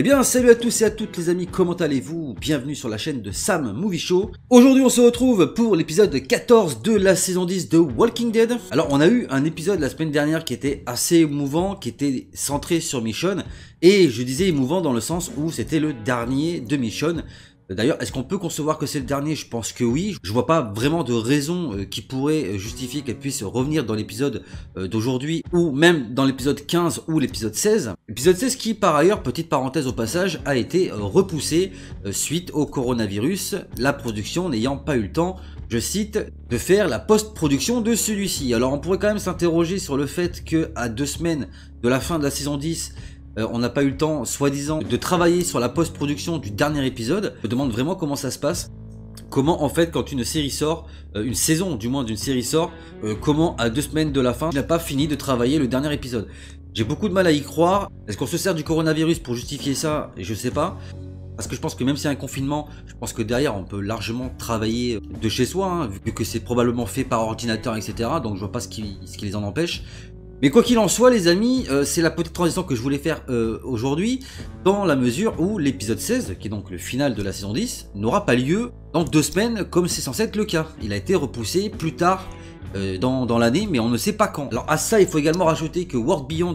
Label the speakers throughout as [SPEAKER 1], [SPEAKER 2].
[SPEAKER 1] Eh bien, salut à tous et à toutes les amis, comment allez-vous? Bienvenue sur la chaîne de Sam Movie Show. Aujourd'hui, on se retrouve pour l'épisode 14 de la saison 10 de Walking Dead. Alors, on a eu un épisode la semaine dernière qui était assez émouvant, qui était centré sur Michonne. Et je disais émouvant dans le sens où c'était le dernier de Michonne. D'ailleurs, est-ce qu'on peut concevoir que c'est le dernier? Je pense que oui. Je vois pas vraiment de raison qui pourrait justifier qu'elle puisse revenir dans l'épisode d'aujourd'hui, ou même dans l'épisode 15 ou l'épisode 16. L'épisode 16 qui, par ailleurs, petite parenthèse au passage, a été repoussé suite au coronavirus, la production n'ayant pas eu le temps, je cite, de faire la post-production de celui-ci. Alors on pourrait quand même s'interroger sur le fait que à 2 semaines de la fin de la saison 10, on n'a pas eu le temps, soi-disant, de travailler sur la post-production du dernier épisode. Je me demande vraiment comment ça se passe. Comment en fait quand une série sort, une saison du moins d'une série sort, comment à 2 semaines de la fin, je n'ai pas fini de travailler le dernier épisode. J'ai beaucoup de mal à y croire. Est-ce qu'on se sert du coronavirus pour justifier ça? Je sais pas. Parce que je pense que même s'il y a un confinement, je pense que derrière on peut largement travailler de chez soi, hein, vu que c'est probablement fait par ordinateur, etc. Donc je vois pas ce qui les en empêche. Mais quoi qu'il en soit les amis, c'est la petite transition que je voulais faire aujourd'hui, dans la mesure où l'épisode 16, qui est donc le final de la saison 10, n'aura pas lieu dans 2 semaines comme c'est censé être le cas. Il a été repoussé plus tard dans l'année, mais on ne sait pas quand. Alors à ça, il faut également rajouter que World Beyond,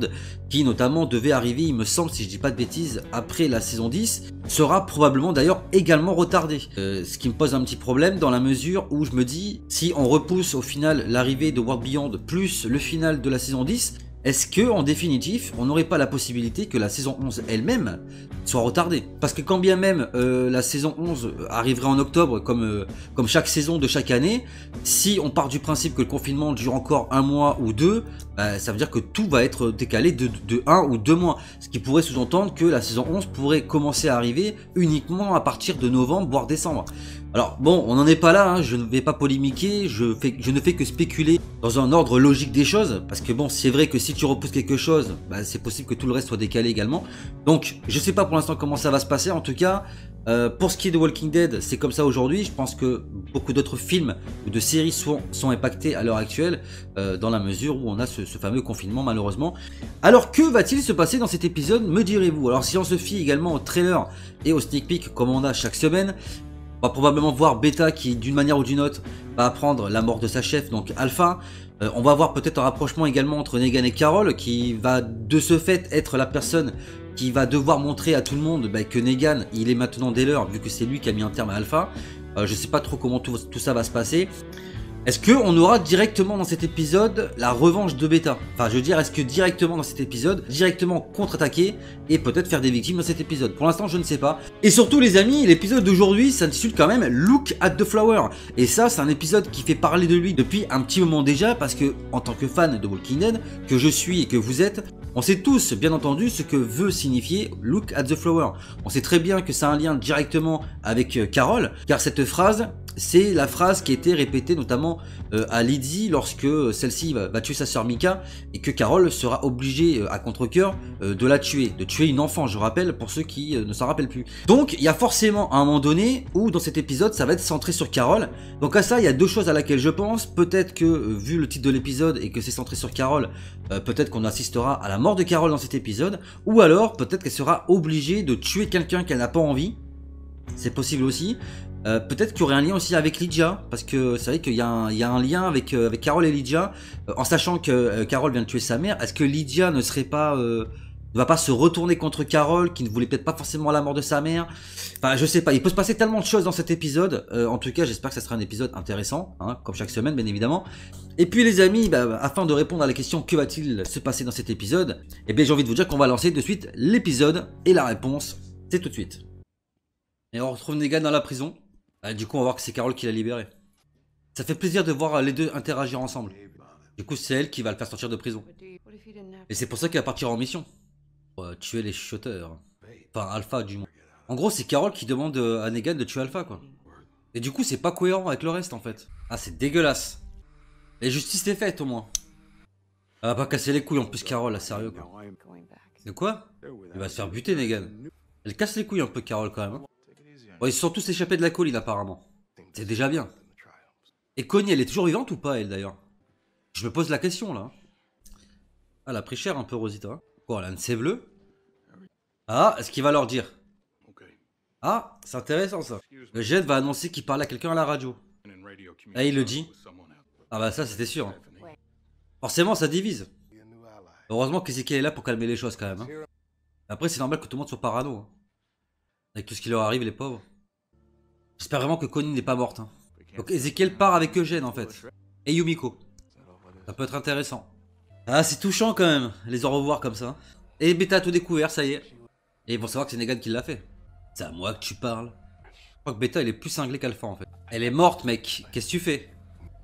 [SPEAKER 1] qui notamment devait arriver, il me semble, si je dis pas de bêtises, après la saison 10, sera probablement d'ailleurs également retardé. Ce qui me pose un petit problème dans la mesure où je me dis, si on repousse au final l'arrivée de World Beyond plus le final de la saison 10, est-ce que, en définitif, on n'aurait pas la possibilité que la saison 11 elle-même soit retardée? Parce que quand bien même la saison 11 arriverait en octobre, comme chaque saison de chaque année, si on part du principe que le confinement dure encore 1 mois ou 2, bah, ça veut dire que tout va être décalé de 1 ou 2 mois. Ce qui pourrait sous-entendre que la saison 11 pourrait commencer à arriver uniquement à partir de novembre, voire décembre. Alors bon, on n'en est pas là, hein, je ne vais pas polémiquer, je ne fais que spéculer dans un ordre logique des choses, parce que bon, c'est vrai que si tu repousses quelque chose, bah, c'est possible que tout le reste soit décalé également. Donc, je sais pas pour l'instant comment ça va se passer, en tout cas, pour ce qui est de Walking Dead, c'est comme ça aujourd'hui. Je pense que beaucoup d'autres films ou de séries sont impactés à l'heure actuelle, dans la mesure où on a ce fameux confinement malheureusement. Alors que va-t-il se passer dans cet épisode, me direz-vous? Alors si on se fie également au trailer et au sneak peek comme on a chaque semaine, on va probablement voir Beta qui, d'une manière ou d'une autre, va apprendre la mort de sa chef, donc Alpha. On va voir peut-être un rapprochement également entre Negan et Carol, qui va de ce fait être la personne qui va devoir montrer à tout le monde que Negan, il est maintenant Dealer, vu que c'est lui qui a mis un terme à Alpha. Je sais pas trop comment tout ça va se passer. Est-ce qu'on aura directement dans cet épisode la revanche de Beta? Enfin, je veux dire, est-ce que directement dans cet épisode, directement contre-attaquer et peut-être faire des victimes dans cet épisode? Pour l'instant, je ne sais pas. Et surtout, les amis, l'épisode d'aujourd'hui s'intitule quand même Look at the Flower. Et ça, c'est un épisode qui fait parler de lui depuis un petit moment déjà, parce que, en tant que fan de Walking Dead, que je suis et que vous êtes, on sait tous, bien entendu, ce que veut signifier Look at the Flower. On sait très bien que ça a un lien directement avec Carol, car cette phrase, c'est la phrase qui a été répétée notamment à Lydie lorsque celle-ci va tuer sa sœur Mika et que Carol sera obligée à contre-cœur de la tuer, de tuer une enfant, je rappelle, pour ceux qui ne s'en rappellent plus. Donc il y a forcément un moment donné où dans cet épisode ça va être centré sur Carol. Donc à ça il y a 2 choses à laquelle je pense. Peut-être que vu le titre de l'épisode et que c'est centré sur Carol, peut-être qu'on assistera à la mort de Carol dans cet épisode, ou alors peut-être qu'elle sera obligée de tuer quelqu'un qu'elle n'a pas envie. C'est possible aussi. Peut-être qu'il y aurait un lien aussi avec Lydia, parce que c'est vrai qu'il y a un lien avec Carol et Lydia, en sachant que Carol vient de tuer sa mère. Est-ce que Lydia ne va pas se retourner contre Carol, qui ne voulait peut-être pas forcément la mort de sa mère? Enfin, je sais pas, il peut se passer tellement de choses dans cet épisode. En tout cas, j'espère que ça sera un épisode intéressant, hein, comme chaque semaine, bien évidemment. Et puis les amis, afin de répondre à la question que va-t-il se passer dans cet épisode, eh bien j'ai envie de vous dire qu'on va lancer de suite l'épisode, et la réponse, c'est tout de suite. Et on retrouve Negan dans la prison. Du coup, on va voir que c'est Carol qui l'a libéré. Ça fait plaisir de voir les deux interagir ensemble. Du coup, c'est elle qui va le faire sortir de prison. Et c'est pour ça qu'elle va partir en mission. Pour tuer les shooters. Enfin, Alpha, du moins. En gros, c'est Carol qui demande à Negan de tuer Alpha, quoi. Et du coup, c'est pas cohérent avec le reste, en fait. Ah, c'est dégueulasse. Et justice est faite, au moins. Elle va pas casser les couilles, en plus, Carol, là, sérieux, quoi. De quoi? Il va se faire buter, Negan. Elle casse les couilles un peu, Carol, quand même. Hein. Bon, ils se sont tous échappés de la colline apparemment. C'est déjà bien. Et Connie, elle est toujours vivante ou pas, elle d'ailleurs? Je me pose la question là. Ah, elle a pris cher un peu, Rosita. Quoi, elle a une sève bleue? Ah, est-ce qu'il va leur dire? Ah, c'est intéressant ça. Le Jet va annoncer qu'il parle à quelqu'un à la radio. Ah, il le dit. Ah bah ça, c'était sûr. Forcément, ça divise. Heureusement qu'Ezekiel est là pour calmer les choses quand même. Hein. Après, c'est normal que tout le monde soit parano. Hein. Avec tout ce qui leur arrive, les pauvres. J'espère vraiment que Connie n'est pas morte. Hein. Donc Ezekiel part avec Eugène en fait. Et Yumiko. Ça peut être intéressant. Ah, c'est touchant quand même, les au revoir comme ça. Et Beta a tout découvert, ça y est. Et ils vont savoir que c'est Negan qui l'a fait. C'est à moi que tu parles. Je crois que Beta, il est plus cinglé qu'Alpha en fait. Elle est morte, mec. Qu'est-ce que tu fais?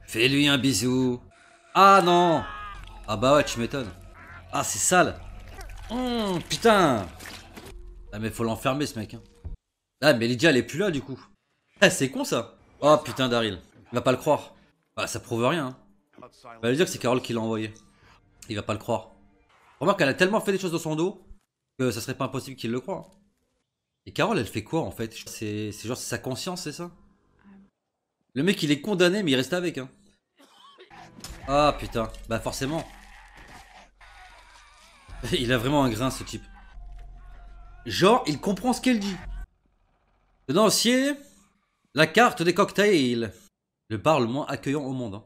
[SPEAKER 1] Fais-lui un bisou. Ah non. Ah bah ouais, tu m'étonnes. Ah, c'est sale. Putain. Ah, mais faut l'enfermer ce mec. Hein. Ah, mais Lydia, elle est plus là du coup. Ah, c'est con ça. Oh putain, Daryl. Il va pas le croire. Bah, ça prouve rien. Hein. Il va lui dire que c'est Carole qui l'a envoyé. Il va pas le croire. Remarque qu'elle a tellement fait des choses dans son dos que ça serait pas impossible qu'il le croie. Et Carole, elle fait quoi en fait? C'est genre sa conscience, c'est ça? Le mec, il est condamné, mais il reste avec. Hein. Ah putain, bah forcément. Il a vraiment un grain ce type. Genre, il comprend ce qu'elle dit. Le dossier, la carte des cocktails. Le bar le moins accueillant au monde. Hein.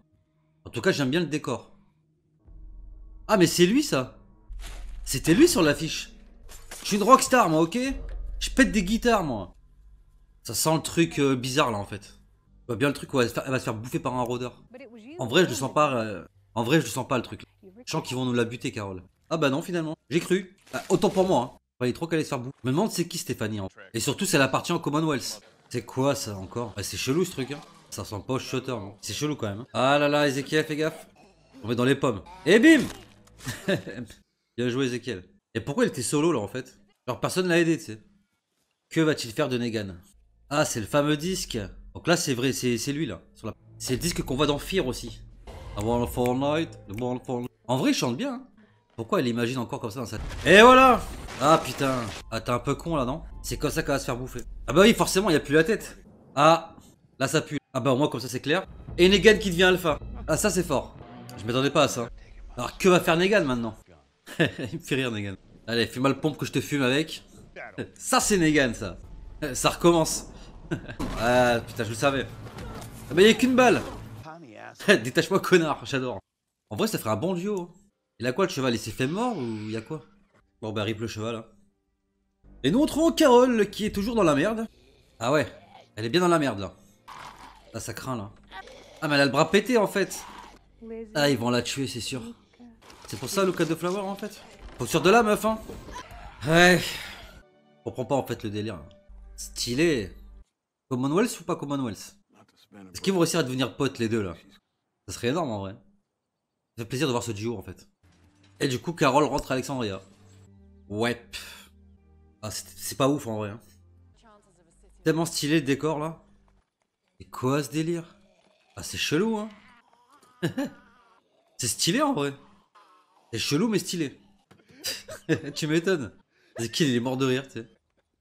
[SPEAKER 1] En tout cas, j'aime bien le décor. Ah, mais c'est lui ça. C'était lui sur l'affiche. Je suis une rockstar, moi, ok? Je pète des guitares, moi. Ça sent le truc bizarre, là, en fait. Je vois bien le truc où elle va se faire bouffer par un rôdeur. En vrai, je le sens pas. En vrai, je le sens pas, le truc. Je sens qu'ils vont nous la buter, Carole. Ah bah non, finalement. J'ai cru. Ah, autant pour moi. Hein. Il est trop qu'elle allait se faire bouffer. Je me demande c'est qui Stéphanie. Hein. Et surtout, c'est elle appartient au Commonwealth. C'est quoi, ça, encore? Bah, c'est chelou, ce truc, hein. Ça ressemble pas au shutter, non? C'est chelou, quand même. Hein. Ah là là, Ezekiel, fais gaffe. On est dans les pommes. Et bim. Bien joué, Ezekiel. Et pourquoi il était solo, là, en fait? Genre, personne l'a aidé, tu sais. Que va-t-il faire de Negan? Ah, c'est le fameux disque. Donc là, c'est vrai, c'est lui, là. C'est le disque qu'on voit dans Fear aussi. I want Fortnite, the want Fortnite. En vrai, il chante bien. Hein. Pourquoi elle imagine encore comme ça dans sa tête? Et voilà. Ah, putain. Ah, t'es un peu con, là, non? C'est comme ça qu'elle va se faire bouffer. Ah bah oui, forcément, il n'y a plus la tête. Ah, là, ça pue. Ah bah au moins, comme ça, c'est clair. Et Negan qui devient alpha. Ah, ça, c'est fort. Je m'attendais pas à ça. Alors, que va faire Negan, maintenant? Il me fait rire, Negan. Allez, fais-moi le pompe que je te fume avec. Ça, c'est Negan, ça. Ça recommence. Ah, putain, je le savais. Ah bah, il n'y a qu'une balle. Détache-moi, connard, j'adore. En vrai, ça ferait un bon duo. Il a quoi, le cheval? Il s'est fait mort ou il y a quoi? Bon, bah, rip le cheval. Hein. Et nous, on trouve Carole qui est toujours dans la merde. Ah ouais, elle est bien dans la merde, là. Là, ça craint, là. Ah, mais elle a le bras pété, en fait. Ah, ils vont la tuer, c'est sûr. C'est pour ça, Look at the Flower, en fait. Faut sûr de la meuf, hein. Ouais. Je comprends pas, en fait, le délire. Là. Stylé. Commonwealth ou pas Commonwealth? Est-ce qu'ils vont réussir à devenir potes, les deux, là? Ça serait énorme, en vrai. Ça fait plaisir de voir ce duo, en fait. Et du coup, Carole rentre à Alexandria. Ouais. Ah, c'est pas ouf, en vrai. Hein. Tellement stylé, le décor, là. Et quoi, ce délire? Ah, c'est chelou, hein. C'est stylé, en vrai. C'est chelou, mais stylé. Tu m'étonnes. C'est qu'il est mort de rire, tu sais.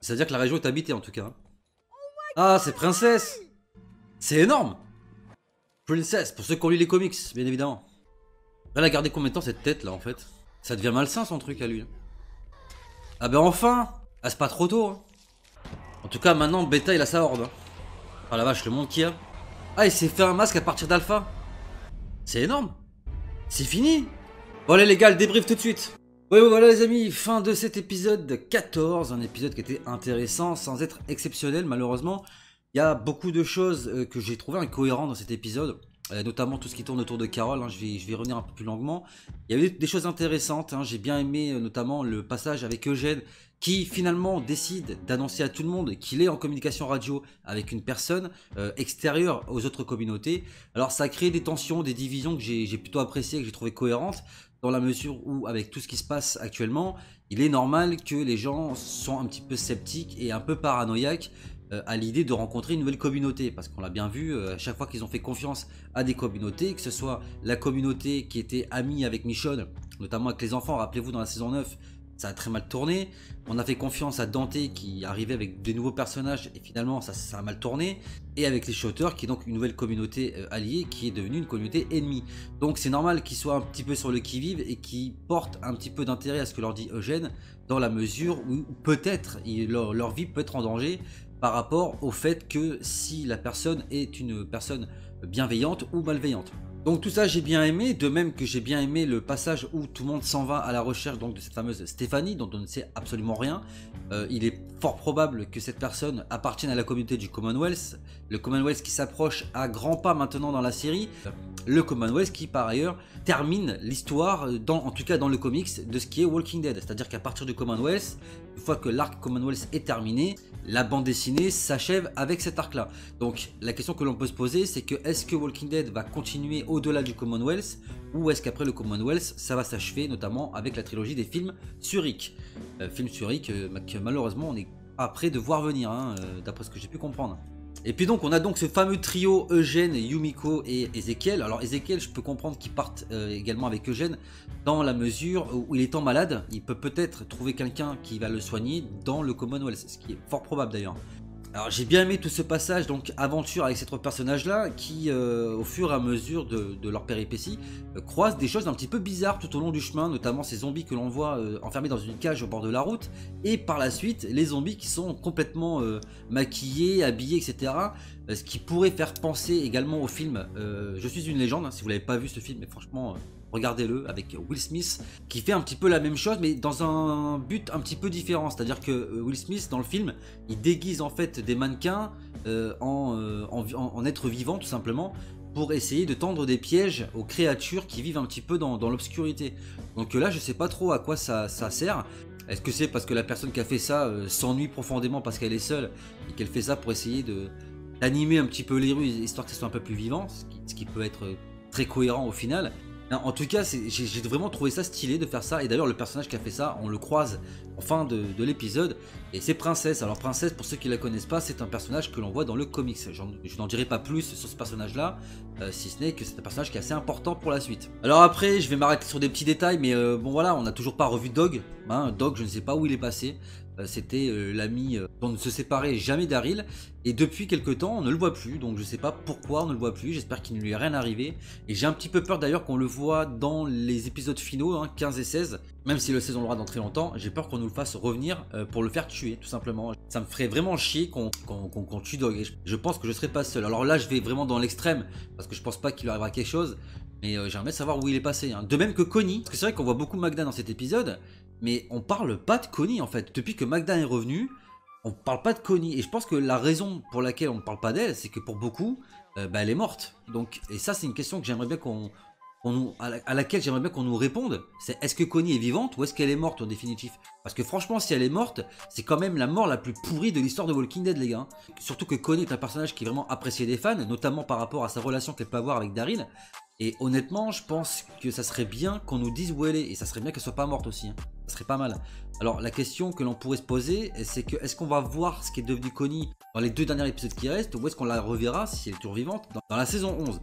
[SPEAKER 1] C'est-à-dire que la région est habitée, en tout cas. Hein. Ah, c'est Princesse. C'est énorme. Princess, pour ceux qui ont lu les comics, bien évidemment. Elle a gardé combien de temps cette tête là en fait? Ça devient malsain son truc à lui. Ah ben enfin. Ah c'est pas trop tôt hein. En tout cas maintenant Beta il a sa horde. Hein. Ah la vache le monde qu'il y a. Ah il s'est fait un masque à partir d'Alpha. C'est énorme. C'est fini. Bon allez les gars le débrief tout de suite. Ouais voilà les amis, fin de cet épisode 14. Un épisode qui était intéressant sans être exceptionnel malheureusement. Il y a beaucoup de choses que j'ai trouvé incohérentes dans cet épisode. Notamment tout ce qui tourne autour de Carole, hein, je vais y revenir un peu plus longuement. Il y avait des choses intéressantes, hein, j'ai bien aimé notamment le passage avec Eugène qui finalement décide d'annoncer à tout le monde qu'il est en communication radio avec une personne extérieure aux autres communautés. Alors ça a créé des tensions, des divisions que j'ai plutôt appréciées, que j'ai trouvé cohérentes, dans la mesure où avec tout ce qui se passe actuellement, il est normal que les gens sont un petit peu sceptiques et un peu paranoïaques à l'idée de rencontrer une nouvelle communauté parce qu'on l'a bien vu à chaque fois qu'ils ont fait confiance à des communautés, que ce soit la communauté qui était amie avec Michonne, notamment avec les enfants, rappelez-vous dans la saison 9 ça a très mal tourné. On a fait confiance à Dante qui arrivait avec des nouveaux personnages et finalement ça a mal tourné. Et avec les Shouters qui est donc une nouvelle communauté alliée qui est devenue une communauté ennemie. Donc c'est normal qu'ils soient un petit peu sur le qui-vive et qu'ils portent un petit peu d'intérêt à ce que leur dit Eugène, dans la mesure où peut-être leur vie peut être en danger par rapport au fait que si la personne est une personne bienveillante ou malveillante. Donc tout ça j'ai bien aimé, de même que j'ai bien aimé le passage où tout le monde s'en va à la recherche donc de cette fameuse Stéphanie dont on ne sait absolument rien. Il est fort probable que cette personne appartienne à la communauté du Commonwealth, le Commonwealth qui s'approche à grands pas maintenant dans la série, le Commonwealth qui par ailleurs termine l'histoire, en tout cas dans le comics, de ce qui est Walking Dead, c'est-à-dire qu'à partir du Commonwealth, une fois que l'arc Commonwealth est terminé, la bande dessinée s'achève avec cet arc-là. Donc la question que l'on peut se poser, c'est que est-ce que Walking Dead va continuer au-delà du Commonwealth, ou est-ce qu'après le Commonwealth, ça va s'achever, notamment avec la trilogie des films sur Rick. Films sur Rick que malheureusement on est pas prêt de voir venir, d'après ce que j'ai pu comprendre. Et puis donc on a donc ce fameux trio Eugène, Yumiko et Ezekiel. Alors Ezekiel, je peux comprendre qu'il parte également avec Eugène dans la mesure où il étant malade, il peut peut-être trouver quelqu'un qui va le soigner dans le Commonwealth, ce qui est fort probable d'ailleurs. Alors j'ai bien aimé tout ce passage, donc aventure avec ces trois personnages là qui au fur et à mesure de leur péripétie croisent des choses un petit peu bizarres tout au long du chemin, notamment ces zombies que l'on voit enfermés dans une cage au bord de la route, et par la suite les zombies qui sont complètement maquillés, habillés, etc. Ce qui pourrait faire penser également au film Je suis une légende, si vous l'avez pas vu ce film, mais franchement regardez-le, avec Will Smith qui fait un petit peu la même chose mais dans un but un petit peu différent, c'est à dire que Will Smith dans le film il déguise en fait des mannequins en êtres vivants tout simplement pour essayer de tendre des pièges aux créatures qui vivent un petit peu dans l'obscurité. Donc là je sais pas trop à quoi ça sert. Est-ce que c'est parce que la personne qui a fait ça s'ennuie profondément parce qu'elle est seule et qu'elle fait ça pour essayer d'animer un petit peu les rues histoire que ça soit un peu plus vivant, ce qui peut être très cohérent au final. En tout cas, j'ai vraiment trouvé ça stylé de faire ça. Et d'ailleurs, le personnage qui a fait ça, on le croise en fin de l'épisode. Et c'est Princesse. Alors Princesse, pour ceux qui la connaissent pas, c'est un personnage que l'on voit dans le comics. Je n'en dirai pas plus sur ce personnage-là, si ce n'est que c'est un personnage qui est assez important pour la suite. Alors après, je vais m'arrêter sur des petits détails, mais bon voilà, on n'a toujours pas revu Dog. Dog, je ne sais pas où il est passé. C'était l'ami dont ne se séparait jamais Daryl, et depuis quelques temps on ne le voit plus, donc je sais pas pourquoi on ne le voit plus, j'espère qu'il ne lui est rien arrivé, et j'ai un petit peu peur d'ailleurs qu'on le voit dans les épisodes finaux, 15 et 16, même si le 16 on l'aura dans très longtemps, j'ai peur qu'on nous le fasse revenir pour le faire tuer tout simplement. Ça me ferait vraiment chier qu'on tue Dog, et je pense que je serai pas seul. Alors là je vais vraiment dans l'extrême, parce que je pense pas qu'il lui arrivera quelque chose, mais j'aimerais savoir où il est passé, De même que Connie, parce que c'est vrai qu'on voit beaucoup Magda dans cet épisode, mais on parle pas de Connie en fait. Depuis que Magda est revenue, on parle pas de Connie. Et je pense que la raison pour laquelle on ne parle pas d'elle, c'est que pour beaucoup, elle est morte. Donc, et ça, c'est une question que j'aimerais bien à laquelle j'aimerais bien qu'on nous réponde. C'est est-ce que Connie est vivante ou est-ce qu'elle est morte en définitif? Parce que franchement, si elle est morte, c'est quand même la mort la plus pourrie de l'histoire de Walking Dead, les gars. Surtout que Connie est un personnage qui est vraiment apprécié des fans, notamment par rapport à sa relation qu'elle peut avoir avec Daryl. Et honnêtement, je pense que ça serait bien qu'on nous dise où elle est. Et ça serait bien qu'elle soit pas morte aussi. Ça serait pas mal. Alors la question que l'on pourrait se poser, c'est que est-ce qu'on va voir ce qui est devenu Connie dans les 2 derniers épisodes qui restent, ou est-ce qu'on la reverra si elle est toujours vivante dans la saison 11?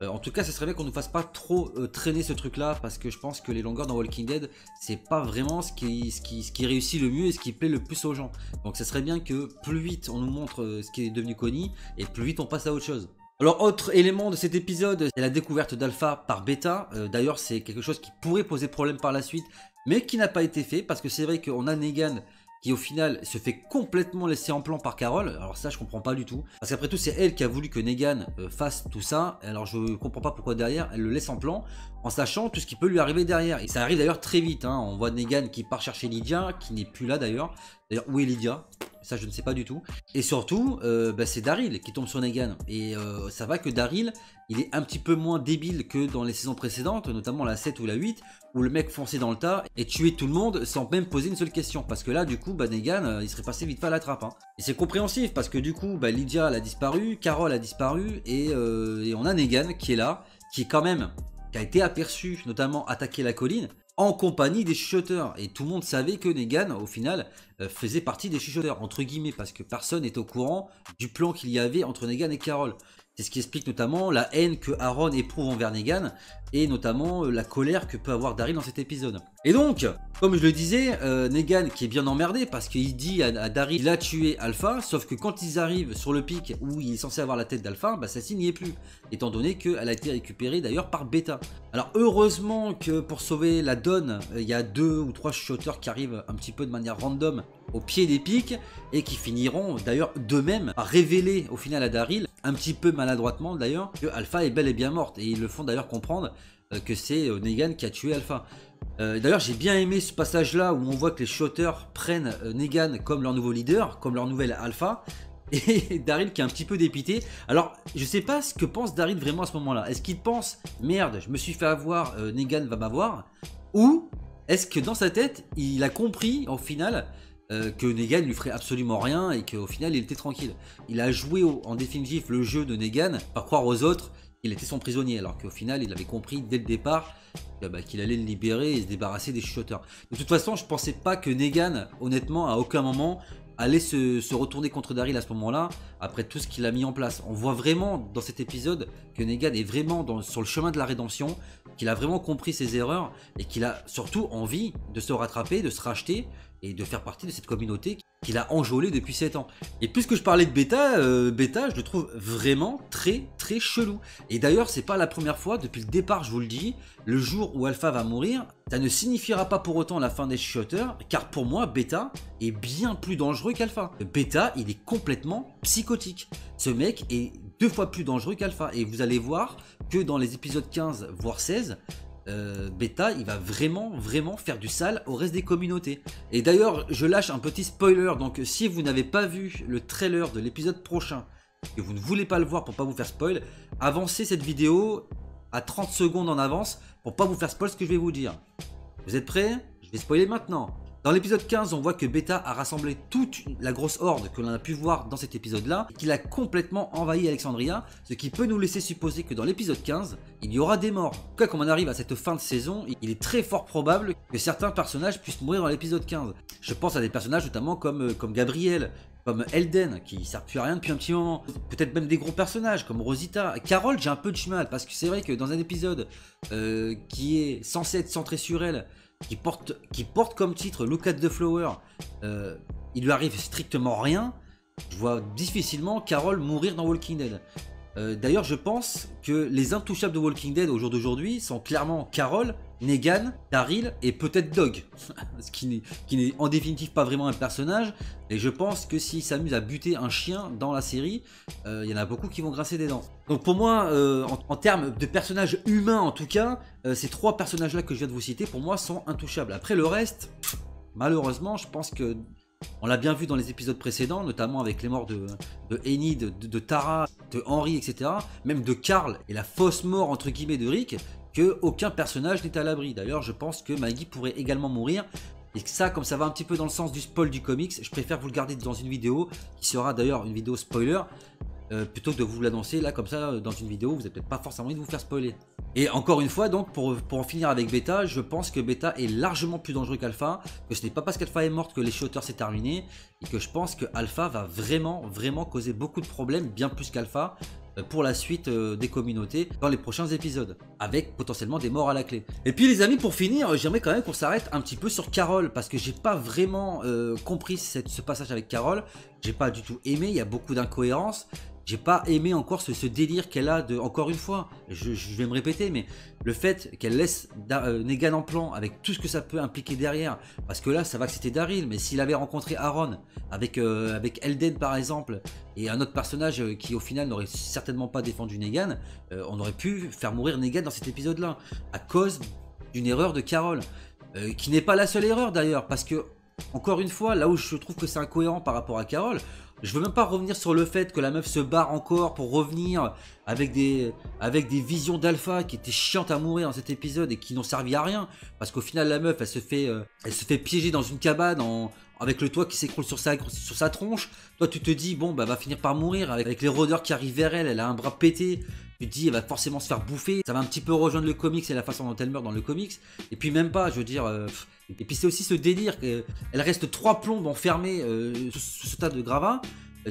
[SPEAKER 1] En tout cas, ça serait bien qu'on ne fasse pas trop traîner ce truc-là, parce que je pense que les longueurs dans Walking Dead, c'est pas vraiment ce qui réussit le mieux et ce qui plaît le plus aux gens. Donc ça serait bien que plus vite on nous montre ce qui est devenu Connie, et plus vite on passe à autre chose. Alors autre élément de cet épisode, c'est la découverte d'Alpha par Beta. D'ailleurs c'est quelque chose qui pourrait poser problème par la suite, mais qui n'a pas été fait, parce que c'est vrai qu'on a Negan qui au final se fait complètement laisser en plan par Carol. Alors ça je comprends pas du tout, parce qu'après tout c'est elle qui a voulu que Negan fasse tout ça. Alors je comprends pas pourquoi derrière elle le laisse en plan, en sachant tout ce qui peut lui arriver derrière. Et ça arrive d'ailleurs très vite, on voit Negan qui part chercher Lydia, qui n'est plus là d'ailleurs. D'ailleurs où est Lydia? Ça je ne sais pas du tout. Et surtout c'est Daryl qui tombe sur Negan. Et ça va que Daryl il est un petit peu moins débile que dans les saisons précédentes, notamment la 7 ou la 8, où le mec fonçait dans le tas et tuait tout le monde sans même poser une seule question. Parce que là du coup Negan il serait passé vite fait à la trappe. Et c'est compréhensif parce que du coup Lydia elle a disparu, Carol a disparu, et on a Negan qui est là, qui a été aperçu notamment attaquer la colline en compagnie des chuchoteurs. Et tout le monde savait que Negan, au final, faisait partie des chuchoteurs, entre guillemets, parce que personne n'était au courant du plan qu'il y avait entre Negan et Carol. C'est ce qui explique notamment la haine que Aaron éprouve envers Negan et notamment la colère que peut avoir Daryl dans cet épisode. Et donc, comme je le disais, Negan qui est bien emmerdé parce qu'il dit à Daryl qu'il a tué Alpha, sauf que quand ils arrivent sur le pic où il est censé avoir la tête d'Alpha, bah celle-ci n'y est plus, étant donné qu'elle a été récupérée d'ailleurs par Beta. Alors heureusement que pour sauver la donne, il y a 2 ou 3 shooters qui arrivent un petit peu de manière random au pied des pics et qui finiront d'ailleurs d'eux-mêmes par révéler au final à Daryl, un petit peu maladroitement d'ailleurs, que Alpha est bel et bien morte, et ils le font d'ailleurs comprendre que c'est Negan qui a tué Alpha. D'ailleurs j'ai bien aimé ce passage là où on voit que les shooters prennent Negan comme leur nouveau leader, comme leur nouvelle Alpha, et Daryl qui est un petit peu dépité. Alors je sais pas ce que pense Daryl vraiment à ce moment là. Est-ce qu'il pense merde je me suis fait avoir, Negan va m'avoir, ou est-ce que dans sa tête il a compris au final que Negan lui ferait absolument rien et qu'au final il était tranquille. Il a joué en définitive le jeu de Negan par croire aux autres qu'il était son prisonnier, alors qu'au final il avait compris dès le départ qu'il allait le libérer et se débarrasser des shooters. De toute façon je pensais pas que Negan, honnêtement, à aucun moment allait se retourner contre Daryl à ce moment-là, après tout ce qu'il a mis en place. On voit vraiment dans cet épisode que Negan est vraiment sur le chemin de la rédemption, qu'il a vraiment compris ses erreurs et qu'il a surtout envie de se rattraper, de se racheter et de faire partie de cette communauté qu'il a enjôlée depuis 7 ans. Et puisque je parlais de Beta, Beta je le trouve vraiment très chelou. Et d'ailleurs c'est pas la première fois, depuis le départ je vous le dis, le jour où Alpha va mourir, ça ne signifiera pas pour autant la fin des shooters, car pour moi Beta est bien plus dangereux qu'Alpha. Beta il est complètement psychotique. Ce mec est 2 fois plus dangereux qu'Alpha, et vous allez voir que dans les épisodes 15 voire 16, Beta il va vraiment faire du sale au reste des communautés. Et d'ailleurs je lâche un petit spoiler, donc si vous n'avez pas vu le trailer de l'épisode prochain, que vous ne voulez pas le voir pour pas vous faire spoil, avancez cette vidéo à 30 secondes en avance pour pas vous faire spoil ce que je vais vous dire. Vous êtes prêts? Je vais spoiler maintenant. Dans l'épisode 15, on voit que Beta a rassemblé toute la grosse horde que l'on a pu voir dans cet épisode-là, et qu'il a complètement envahi Alexandria, ce qui peut nous laisser supposer que dans l'épisode 15, il y aura des morts. En tout cas, comme on arrive à cette fin de saison, il est très fort probable que certains personnages puissent mourir dans l'épisode 15. Je pense à des personnages notamment comme Gabriel, comme Elden, qui ne sert plus à rien depuis un petit moment. Peut-être même des gros personnages comme Rosita. Carole, j'ai un peu de mal, parce que c'est vrai que dans un épisode qui est censé être centré sur elle, qui porte comme titre Look at the Flower, il lui arrive strictement rien. Je vois difficilement Carole mourir dans Walking Dead. D'ailleurs je pense que les intouchables de Walking Dead au jour d'aujourd'hui sont clairement Carole, Negan, Daryl et peut-être Dog, ce qui n'est en définitive pas vraiment un personnage, et je pense que s'il s'amuse à buter un chien dans la série, il y en a beaucoup qui vont grincer des dents. Donc pour moi, en termes de personnages humains en tout cas, ces 3 personnages là que je viens de vous citer pour moi sont intouchables. Après le reste, malheureusement je pense que on l'a bien vu dans les épisodes précédents, notamment avec les morts de Enid, de Tara, de Henry, etc. Même de Carl et la fausse mort entre guillemets de Rick, que aucun personnage n'est à l'abri. D'ailleurs, je pense que Maggie pourrait également mourir. Et que ça, comme ça va un petit peu dans le sens du spoil du comics, je préfère vous le garder dans une vidéo, qui sera d'ailleurs une vidéo spoiler, plutôt que de vous l'annoncer là comme ça dans une vidéo, vous n'avez peut-être pas forcément envie de vous faire spoiler. Et encore une fois, donc pour en finir avec Beta, je pense que Beta est largement plus dangereux qu'Alpha, que ce n'est pas parce qu'Alpha est morte que les shooters c'est terminé, et que je pense que Alpha va vraiment causer beaucoup de problèmes, bien plus qu'Alpha, pour la suite des communautés dans les prochains épisodes, avec potentiellement des morts à la clé. Et puis les amis, pour finir, j'aimerais quand même qu'on s'arrête un petit peu sur Carole, parce que j'ai pas vraiment compris ce passage avec Carole, j'ai pas du tout aimé, il y a beaucoup d'incohérences. J'ai pas aimé encore ce délire qu'elle a de, encore une fois, je vais me répéter, mais le fait qu'elle laisse Negan en plan avec tout ce que ça peut impliquer derrière, parce que là ça va que c'était Daryl, mais s'il avait rencontré Aaron avec Elden par exemple, et un autre personnage qui au final n'aurait certainement pas défendu Negan, on aurait pu faire mourir Negan dans cet épisode là, à cause d'une erreur de Carole, qui n'est pas la seule erreur d'ailleurs, parce que encore une fois, là où je trouve que c'est incohérent par rapport à Carole, je veux même pas revenir sur le fait que la meuf se barre encore pour revenir avec des visions d'Alpha qui étaient chiantes à mourir dans cet épisode et qui n'ont servi à rien, parce qu'au final la meuf elle se fait piéger dans une cabane avec le toit qui s'écroule sur sa tronche. Toi tu te dis bon bah va finir par mourir avec les rôdeurs qui arrivent vers elle, elle a un bras pété. Tu te dis elle va forcément se faire bouffer, ça va un petit peu rejoindre le comics et la façon dont elle meurt dans le comics, et puis même pas, je veux dire, et puis c'est aussi ce délire qu'elle reste 3 plombes enfermée sous ce tas de gravats,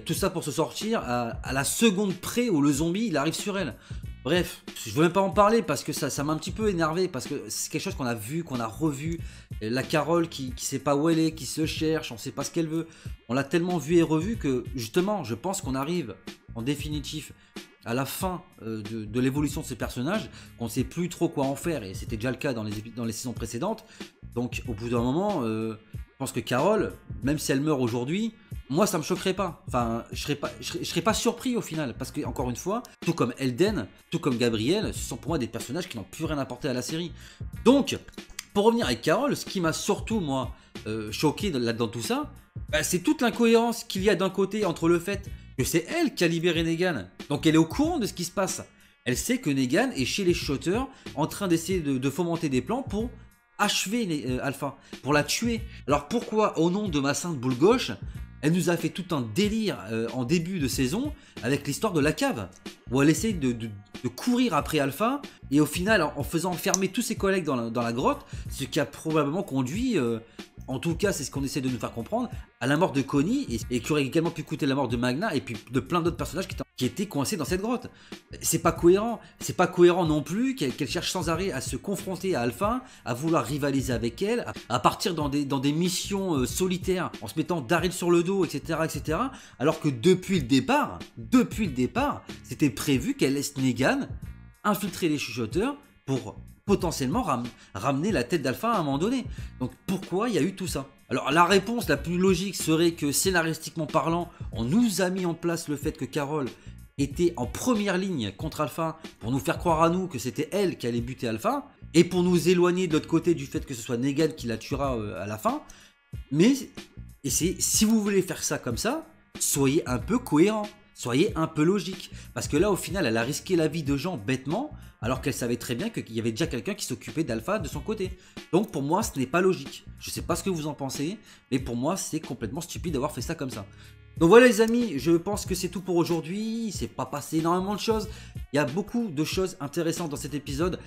[SPEAKER 1] Tout ça pour se sortir à la seconde près où le zombie il arrive sur elle. Bref, je veux même pas en parler parce que ça m'a un petit peu énervé, parce que c'est quelque chose qu'on a vu, qu'on a revu. La Carole qui sait pas où elle est, qui se cherche, on sait pas ce qu'elle veut. On l'a tellement vu et revu que justement, je pense qu'on arrive en définitif à la fin de l'évolution de ce personnage, qu'on sait plus trop quoi en faire, et c'était déjà le cas dans les saisons précédentes. Donc au bout d'un moment, je pense que Carole, même si elle meurt aujourd'hui, moi ça me choquerait pas. Enfin, je serais pas surpris au final, parce que encore une fois, tout comme Elden, tout comme Gabriel, ce sont pour moi des personnages qui n'ont plus rien apporté à la série. Donc, pour revenir avec Carole, ce qui m'a surtout moi choqué là-dedans tout ça, bah, c'est toute l'incohérence qu'il y a d'un côté entre le fait que c'est elle qui a libéré Negan, donc elle est au courant de ce qui se passe. Elle sait que Negan est chez les chuchoteurs en train d'essayer de fomenter des plans pour achever Alpha, pour la tuer. Alors pourquoi, au nom de ma sainte boule gauche, elle nous a fait tout un délire en début de saison avec l'histoire de la cave, où elle essaye de courir après Alpha, et au final en faisant enfermer tous ses collègues dans la grotte, ce qui a probablement conduit, en tout cas c'est ce qu'on essaie de nous faire comprendre, à la mort de Connie, et qui aurait également pu coûter la mort de Magna, et puis de plein d'autres personnages qui étaient coincés dans cette grotte. C'est pas cohérent non plus qu'elle cherche sans arrêt à se confronter à Alpha, à vouloir rivaliser avec elle, à partir dans des missions solitaires, en se mettant Daryl sur le dos, etc., etc., alors que depuis le départ, c'était prévu qu'elle laisse Negan infiltrer les chuchoteurs pour potentiellement ramener la tête d'Alpha à un moment donné. Donc pourquoi il y a eu tout ça? Alors la réponse la plus logique serait que scénaristiquement parlant, on nous a mis en place le fait que Carole était en première ligne contre Alpha pour nous faire croire à nous que c'était elle qui allait buter Alpha, et pour nous éloigner de l'autre côté du fait que ce soit Negan qui la tuera à la fin. Mais si vous voulez faire ça comme ça, soyez un peu cohérent. Soyez un peu logique, parce que là au final elle a risqué la vie de gens bêtement, alors qu'elle savait très bien qu'il y avait déjà quelqu'un qui s'occupait d'Alpha de son côté. Donc pour moi ce n'est pas logique. Je sais pas ce que vous en pensez, mais pour moi c'est complètement stupide d'avoir fait ça comme ça. Donc voilà les amis, je pense que c'est tout pour aujourd'hui. Il s'est pas passé énormément de choses. Il y a beaucoup de choses intéressantes dans cet épisode.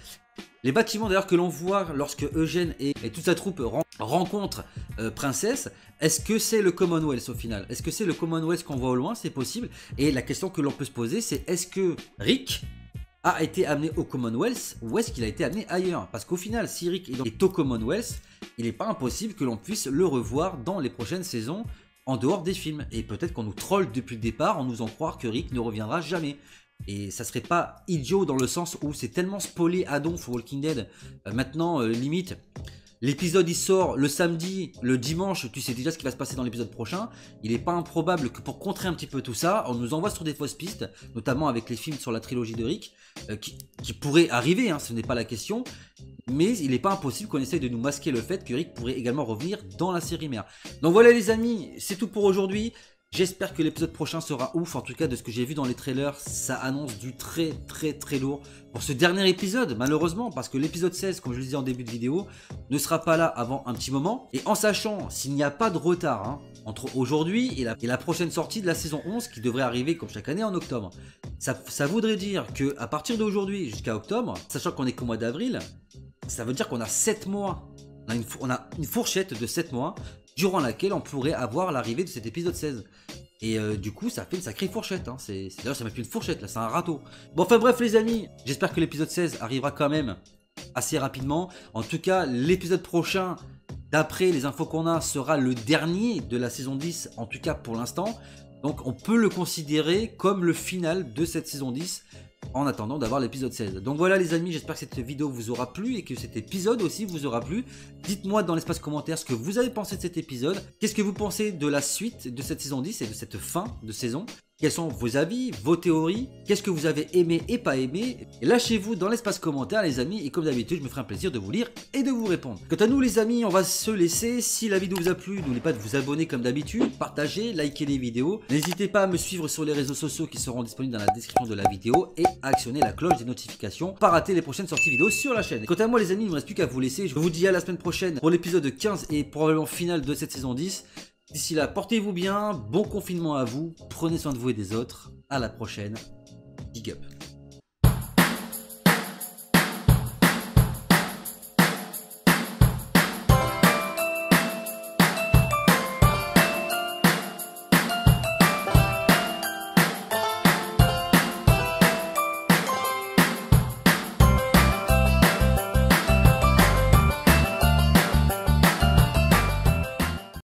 [SPEAKER 1] Les bâtiments d'ailleurs que l'on voit lorsque Eugène et toute sa troupe rencontrent Princesse, est-ce que c'est le Commonwealth au final? Est-ce que c'est le Commonwealth qu'on voit au loin? C'est possible. Et la question que l'on peut se poser, c'est est-ce que Rick a été amené au Commonwealth ou est-ce qu'il a été amené ailleurs? Parce qu'au final, si Rick est au Commonwealth, il n'est pas impossible que l'on puisse le revoir dans les prochaines saisons en dehors des films. Et peut-être qu'on nous troll depuis le départ en nous en croire que Rick ne reviendra jamais. Et ça serait pas idiot dans le sens où c'est tellement spoilé à donf Walking Dead. Maintenant, limite, l'épisode il sort le samedi, le dimanche, tu sais déjà ce qui va se passer dans l'épisode prochain. Il n'est pas improbable que pour contrer un petit peu tout ça, on nous envoie sur des fausses pistes, notamment avec les films sur la trilogie de Rick, qui pourraient arriver, hein, ce n'est pas la question. Mais il n'est pas impossible qu'on essaye de nous masquer le fait que Rick pourrait également revenir dans la série mère. Donc voilà les amis, c'est tout pour aujourd'hui. J'espère que l'épisode prochain sera ouf, en tout cas de ce que j'ai vu dans les trailers, ça annonce du très lourd pour ce dernier épisode, malheureusement, parce que l'épisode 16, comme je le disais en début de vidéo, ne sera pas là avant un petit moment. Et en sachant, s'il n'y a pas de retard entre aujourd'hui et la prochaine sortie de la saison 11, qui devrait arriver comme chaque année en octobre, ça voudrait dire que à partir d'aujourd'hui jusqu'à octobre, sachant qu'on est qu'au mois d'avril, ça veut dire qu'on a 7 mois, on a une fourchette de 7 mois, durant laquelle on pourrait avoir l'arrivée de cet épisode 16. Et du coup, ça fait une sacrée fourchette. Hein. D'ailleurs, c'est même plus une fourchette, là, c'est un râteau. Bon, enfin bref, les amis, j'espère que l'épisode 16 arrivera quand même assez rapidement. En tout cas, l'épisode prochain, d'après les infos qu'on a, sera le dernier de la saison 10, en tout cas pour l'instant. Donc, on peut le considérer comme le final de cette saison 10. En attendant d'avoir l'épisode 16. Donc voilà les amis, j'espère que cette vidéo vous aura plu et que cet épisode aussi vous aura plu. Dites-moi dans l'espace commentaire ce que vous avez pensé de cet épisode. Qu'est-ce que vous pensez de la suite de cette saison 10 et de cette fin de saison? Quels sont vos avis, vos théories? Qu'est-ce que vous avez aimé et pas aimé? Lâchez-vous dans l'espace commentaire les amis, et comme d'habitude je me ferai un plaisir de vous lire et de vous répondre. Quant à nous les amis, on va se laisser. Si la vidéo vous a plu, n'oubliez pas de vous abonner comme d'habitude, partager, liker les vidéos. N'hésitez pas à me suivre sur les réseaux sociaux qui seront disponibles dans la description de la vidéo et à actionner la cloche des notifications pour pas rater les prochaines sorties vidéo sur la chaîne. Quant à moi les amis, il ne me reste plus qu'à vous laisser. Je vous dis à la semaine prochaine pour l'épisode 15 et probablement final de cette saison 10. D'ici là, portez-vous bien, bon confinement à vous, prenez soin de vous et des autres. À la prochaine, big up.